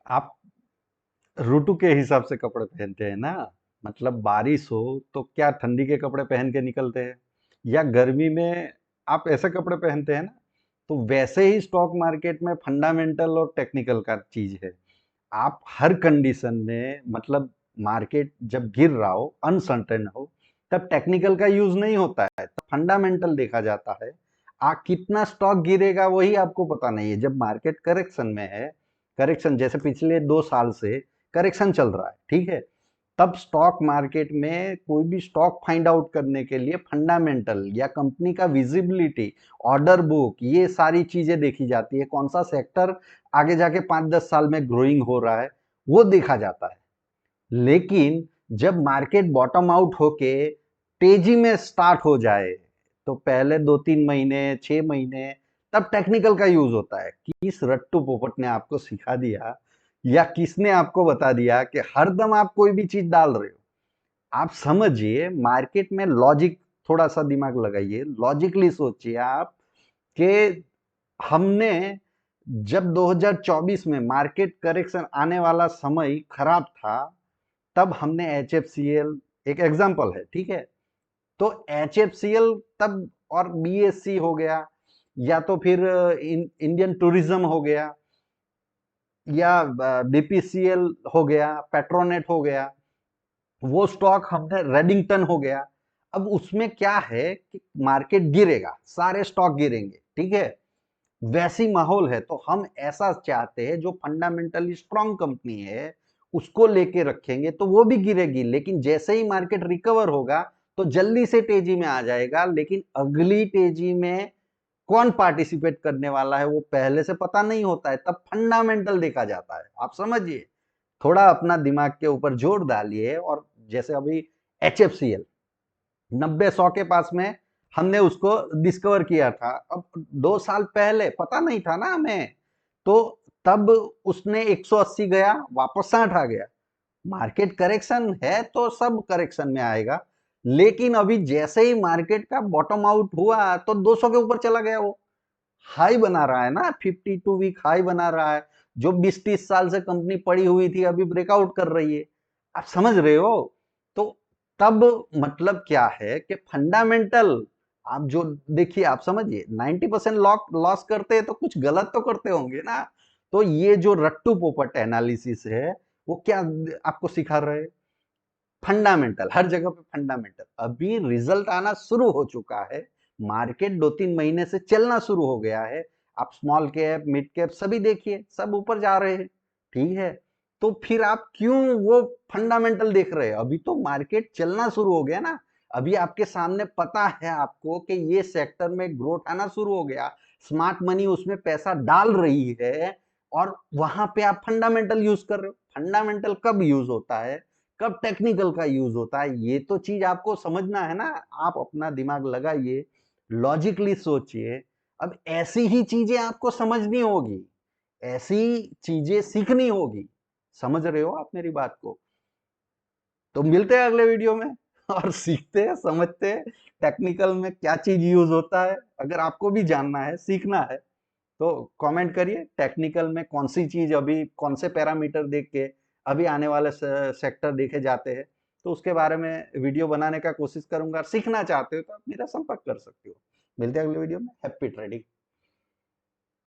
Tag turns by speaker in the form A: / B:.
A: आप ऋतु के हिसाब से कपड़े पहनते हैं ना। मतलब बारिश हो तो क्या ठंडी के कपड़े पहन के निकलते हैं, या गर्मी में आप ऐसे कपड़े पहनते हैं ना। तो वैसे ही स्टॉक मार्केट में फंडामेंटल और टेक्निकल का चीज है। आप हर कंडीशन में, मतलब मार्केट जब गिर रहा हो, अनसर्टेन हो, तब टेक्निकल का यूज नहीं होता है, तब फंडामेंटल देखा जाता है। कितना स्टॉक गिरेगा वही आपको पता नहीं है। जब मार्केट करेक्शन में है, करेक्शन जैसे पिछले 2 साल से करेक्शन चल रहा है, ठीक है, तब स्टॉक मार्केट में कोई भी स्टॉक फाइंड आउट करने के लिए फंडामेंटल या कंपनी का विजिबिलिटी, ऑर्डर बुक, ये सारी चीजें देखी जाती है। कौन सा सेक्टर आगे जाके 5-10 साल में ग्रोइंग हो रहा है, वो देखा जाता है। लेकिन जब मार्केट बॉटम आउट होके तेजी में स्टार्ट हो जाए, तो पहले 2-3 महीने, 6 महीने, तब टेक्निकल का यूज होता है। किस रट्टू पोपट ने आपको सिखा दिया, या किसने आपको बता दिया कि हरदम आप कोई भी चीज डाल रहे हो। आप समझिए, मार्केट में लॉजिक, थोड़ा सा दिमाग लगाइए, लॉजिकली सोचिए आप कि हमने जब 2024 में मार्केट करेक्शन आने वाला समय खराब था, तब हमने एच एफ सी एल, एक एग्जाम्पल है, ठीक है, तो एच एफ सी एल तब, और बी एस सी हो गया, या तो फिर इंडियन टूरिज्म हो गया, या बीपीसीएल हो गया, पेट्रोनेट हो गया, वो स्टॉक हमने, रेडिंगटन हो गया। अब उसमें क्या है कि मार्केट गिरेगा, सारे स्टॉक गिरेंगे, ठीक है, वैसी माहौल है। तो हम ऐसा चाहते हैं, जो फंडामेंटली स्ट्रांग कंपनी है उसको लेके रखेंगे तो वो भी गिरेगी, लेकिन जैसे ही मार्केट रिकवर होगा तो जल्दी से तेजी में आ जाएगा। लेकिन अगली तेजी में कौन पार्टिसिपेट करने वाला है वो पहले से पता नहीं होता है, तब फंडामेंटल देखा जाता है। आप समझिए, थोड़ा अपना दिमाग के ऊपर जोर डालिए। और जैसे अभी एच एफ सी एल 90-100 के पास में हमने उसको डिस्कवर किया था, अब 2 साल पहले पता नहीं था ना हमें, तो तब उसने 180 गया, वापस 60 आ गया। मार्केट करेक्शन है तो सब करेक्शन में आएगा। लेकिन अभी जैसे ही मार्केट का बॉटम आउट हुआ तो 200 के ऊपर चला गया, वो हाई बना रहा है ना, 52 वीक हाई बना रहा है। जो 20-30 साल से कंपनी पड़ी हुई थी, अभी ब्रेकआउट कर रही है। आप समझ रहे हो। तो तब मतलब क्या है कि फंडामेंटल, आप जो देखिए, आप समझिए, 90% लॉस करते हैं तो कुछ गलत तो करते होंगे ना। तो ये जो रट्टू पोपट एनालिसिस है, वो क्या आपको सिखा रहे हैं? फंडामेंटल, हर जगह पे फंडामेंटल। अभी रिजल्ट आना शुरू हो चुका है, मार्केट 2-3 महीने से चलना शुरू हो गया है। आप स्मॉल कैप, मिड कैप सभी देखिए, सब ऊपर जा रहे हैं, ठीक है। तो फिर आप क्यों वो फंडामेंटल देख रहे हैं? अभी तो मार्केट चलना शुरू हो गया ना। अभी आपके सामने पता है आपको कि ये सेक्टर में ग्रोथ आना शुरू हो गया, स्मार्ट मनी उसमें पैसा डाल रही है, और वहां पे आप फंडामेंटल यूज कर रहे हो। फंडामेंटल कब यूज होता है, कब टेक्निकल का यूज होता है, ये तो चीज आपको समझना है ना। आप अपना दिमाग लगाइए, लॉजिकली सोचिए। अब ऐसी ही चीजें आपको समझनी होगी, ऐसी चीजें सीखनी होगी। समझ रहे हो आप मेरी बात को? तो मिलते हैं अगले वीडियो में और सीखते हैं, समझते हैं टेक्निकल में क्या चीज यूज होता है। अगर आपको भी जानना है, सीखना है, तो कमेंट करिए, टेक्निकल में कौन सी चीज, अभी कौन से पैरामीटर देख के अभी आने वाले सेक्टर देखे जाते हैं, तो उसके बारे में वीडियो बनाने का कोशिश करूंगा। सीखना चाहते हो तो आप मेरा संपर्क कर सकते हो। मिलते हैं अगले वीडियो में। Happy trading.